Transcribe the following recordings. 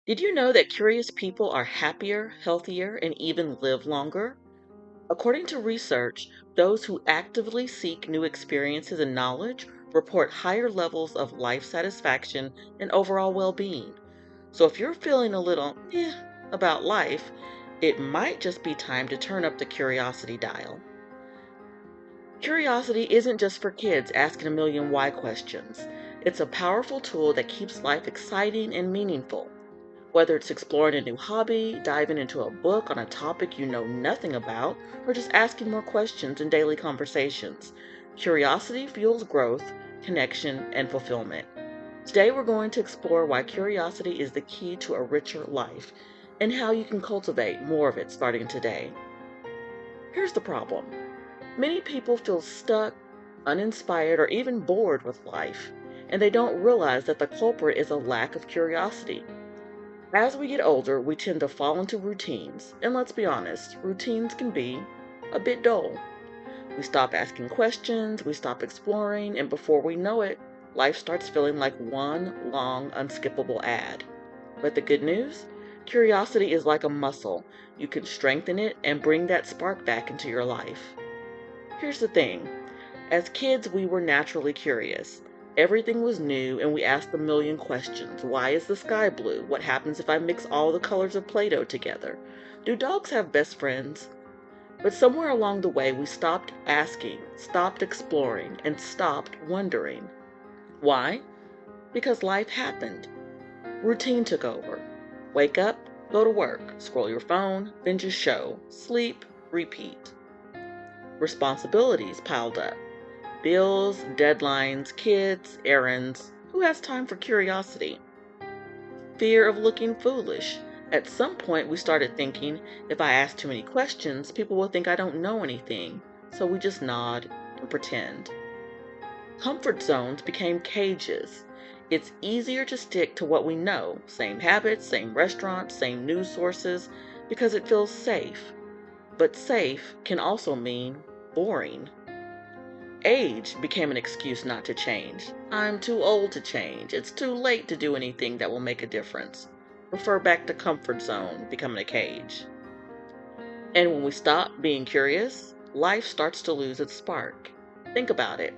Did you know that curious people are happier, healthier, and even live longer? According to research, those who actively seek new experiences and knowledge report higher levels of life satisfaction and overall well being. So if you're feeling a little about life, it might just be time to turn up the curiosity dial. Curiosity isn't just for kids asking a million why questions. It's a powerful tool that keeps life exciting and meaningful. Whether it's exploring a new hobby, diving into a book on a topic you know nothing about, or just asking more questions in daily conversations, curiosity fuels growth, connection, and fulfillment. Today, we're going to explore why curiosity is the key to a richer life and how you can cultivate more of it starting today. Here's the problem: many people feel stuck, uninspired, or even bored with life, and they don't realize that the culprit is a lack of curiosity. As we get older, we tend to fall into routines, and let's be honest, routines can be a bit dull. We stop asking questions, we stop exploring, and before we know it, life starts feeling like one long, unskippable ad. But the good news? Curiosity is like a muscle. You can strengthen it and bring that spark back into your life. Here's the thing: as kids, we were naturally curious. Everything was new, and we asked a million questions. Why is the sky blue? What happens if I mix all the colors of Play Doh together? Do dogs have best friends? But somewhere along the way, we stopped asking, stopped exploring, and stopped wondering. Why? Because life happened. Routine took over. Wake up, go to work, scroll your phone, binge a show, sleep, repeat. Responsibilities piled up: bills, deadlines, kids, errands. Who has time for curiosity? Fear of looking foolish. At some point, we started thinking, if I ask too many questions, people will think I don't know anything. So we just nod and pretend. Comfort zones became cages. It's easier to stick to what we know: same habits, same restaurants, same news sources, because it feels safe. But safe can also mean boring. Age became an excuse not to change. I'm too old to change. It's too late to do anything that will make a difference. Refer back to comfort zone becoming a cage. And when we stop being curious, life starts to lose its spark. Think about it.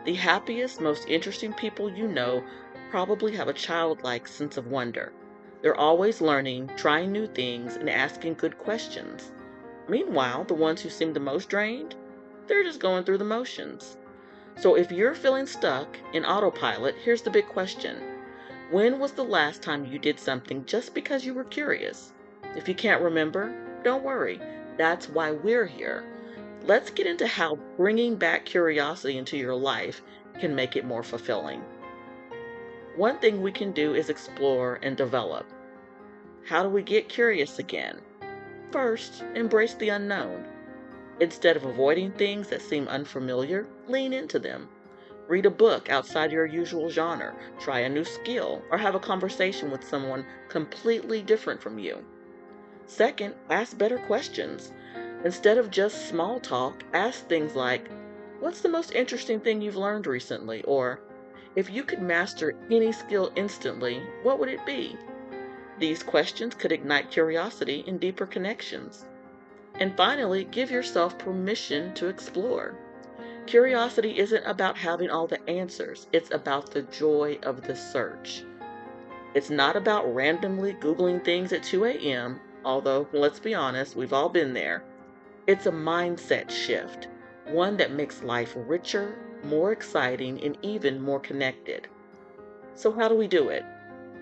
The happiest, most interesting people you know probably have a childlike sense of wonder. They're always learning, trying new things, and asking good questions. Meanwhile, the ones who seem the most drained, they're just going through the motions. So if you're feeling stuck in autopilot, here's the big question: when was the last time you did something just because you were curious? If you can't remember, don't worry. That's why we're here. Let's get into how bringing back curiosity into your life can make it more fulfilling. One thing we can do is explore and develop. How do we get curious again? First, embrace the unknown. Instead of avoiding things that seem unfamiliar, lean into them. Read a book outside your usual genre, try a new skill, or have a conversation with someone completely different from you. Second, ask better questions. Instead of just small talk, ask things like, what's the most interesting thing you've learned recently? Or, if you could master any skill instantly, what would it be? These questions could ignite curiosity and deeper connections. And finally, give yourself permission to explore. Curiosity isn't about having all the answers, it's about the joy of the search. It's not about randomly Googling things at 2 a.m., although, let's be honest, we've all been there. It's a mindset shift, one that makes life richer, more exciting, and even more connected. So, how do we do it?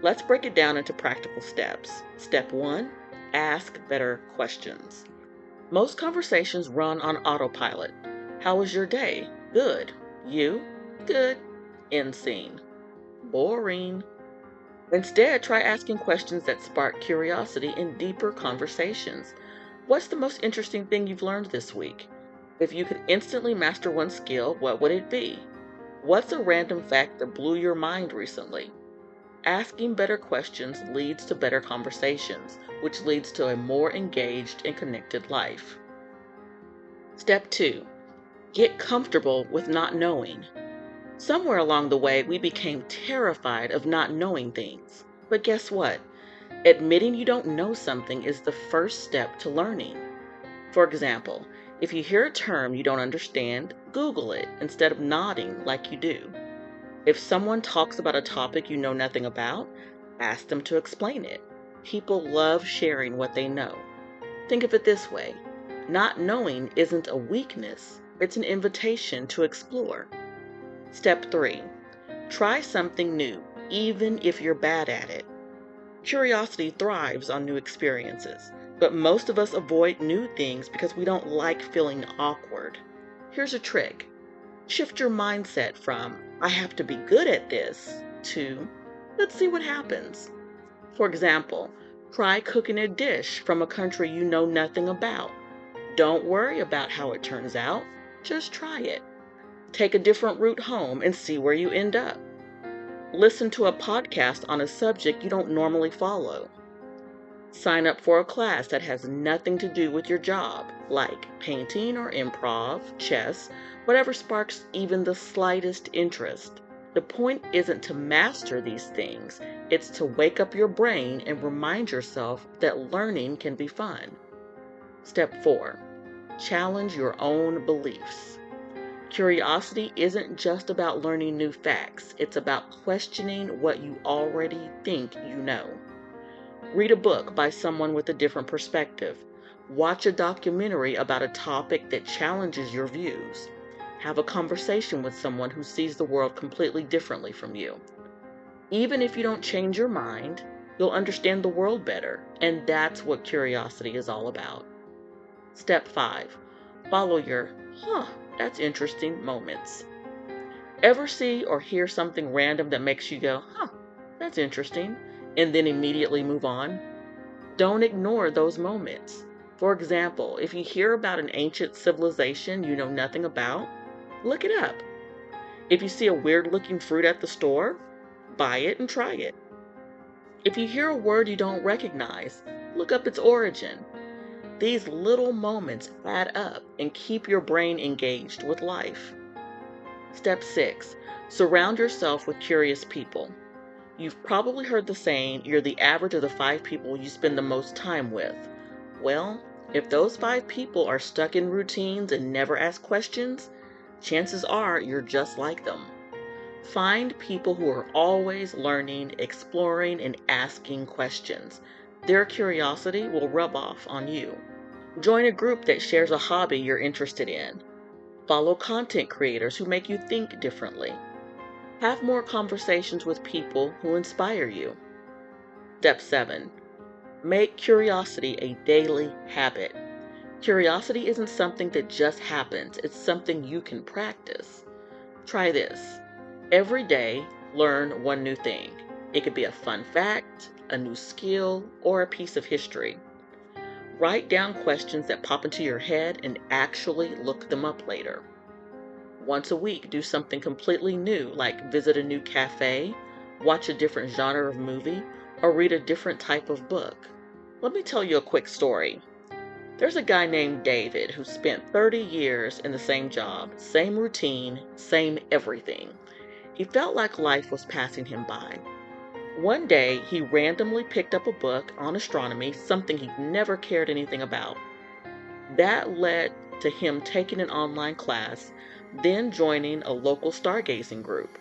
Let's break it down into practical steps. Step one: ask better questions. Most conversations run on autopilot. How was your day? Good. You? Good. End scene. Boring. Instead, try asking questions that spark curiosity in deeper conversations. What's the most interesting thing you've learned this week? If you could instantly master one skill, what would it be? What's a random fact that blew your mind recently? Asking better questions leads to better conversations, which leads to a more engaged and connected life. Step 2: get comfortable with not knowing. Somewhere along the way, we became terrified of not knowing things. But guess what? Admitting you don't know something is the first step to learning. For example, if you hear a term you don't understand, Google it instead of nodding like you do. If someone talks about a topic you know nothing about, ask them to explain it. People love sharing what they know. Think of it this way: not knowing isn't a weakness, it's an invitation to explore. Step 3. Try something new, even if you're bad at it. Curiosity thrives on new experiences, but most of us avoid new things because we don't like feeling awkward. Here's a trick. Shift your mindset from, I have to be good at this, to, let's see what happens. For example, try cooking a dish from a country you know nothing about. Don't worry about how it turns out, just try it. Take a different route home and see where you end up. Listen to a podcast on a subject you don't normally follow. Sign up for a class that has nothing to do with your job, like painting or improv, chess, whatever sparks even the slightest interest. The point isn't to master these things, it's to wake up your brain and remind yourself that learning can be fun. Step 4. Challenge your own beliefs. Curiosity isn't just about learning new facts, it's about questioning what you already think you know. Read a book by someone with a different perspective. Watch a documentary about a topic that challenges your views. Have a conversation with someone who sees the world completely differently from you. Even if you don't change your mind, you'll understand the world better, and that's what curiosity is all about. Step 5. Follow your, that's interesting moments. Ever see or hear something random that makes you go, that's interesting, and then immediately move on? Don't ignore those moments. For example, if you hear about an ancient civilization you know nothing about, look it up. If you see a weird-looking fruit at the store, buy it and try it. If you hear a word you don't recognize, look up its origin. These little moments add up and keep your brain engaged with life. Step 6. Surround yourself with curious people. You've probably heard the saying, you're the average of the 5 people you spend the most time with. Well, if those 5 people are stuck in routines and never ask questions, chances are you're just like them. Find people who are always learning, exploring, and asking questions. Their curiosity will rub off on you. Join a group that shares a hobby you're interested in. Follow content creators who make you think differently. Have more conversations with people who inspire you. Step 7. Make curiosity a daily habit. Curiosity isn't something that just happens, it's something you can practice. Try this. Every day, learn one new thing. It could be a fun fact, a new skill, or a piece of history. Write down questions that pop into your head and actually look them up later. Once a week, do something completely new, like visit a new cafe, watch a different genre of movie, or read a different type of book. Let me tell you a quick story. There's a guy named David who spent 30 years in the same job, same routine, same everything. He felt like life was passing him by. One day, he randomly picked up a book on astronomy, something he'd never cared anything about. That led to him taking an online class, then joining a local stargazing group.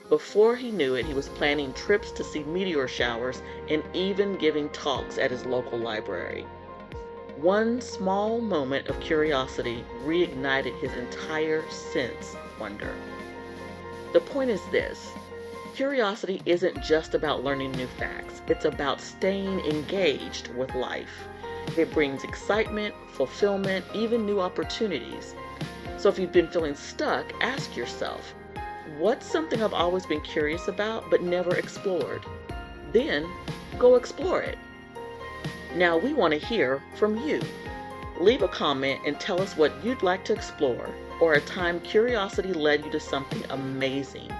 Before he knew it, he was planning trips to see meteor showers and even giving talks at his local library. One small moment of curiosity reignited his entire sense of wonder. The point is this: curiosity isn't just about learning new facts, it's about staying engaged with life. It brings excitement, fulfillment, even new opportunities. So if you've been feeling stuck, ask yourself, what's something I've always been curious about but never explored? Then go explore it. Now we want to hear from you. Leave a comment and tell us what you'd like to explore, or a time curiosity led you to something amazing.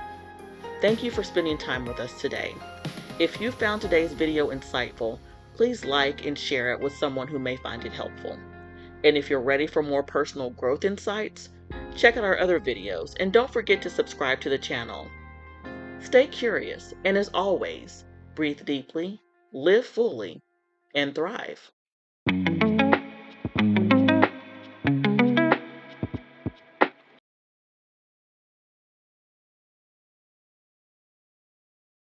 Thank you for spending time with us today. If you found today's video insightful, please like and share it with someone who may find it helpful. And if you're ready for more personal growth insights, check out our other videos and don't forget to subscribe to the channel. Stay curious, and as always, breathe deeply, live fully, and thrive.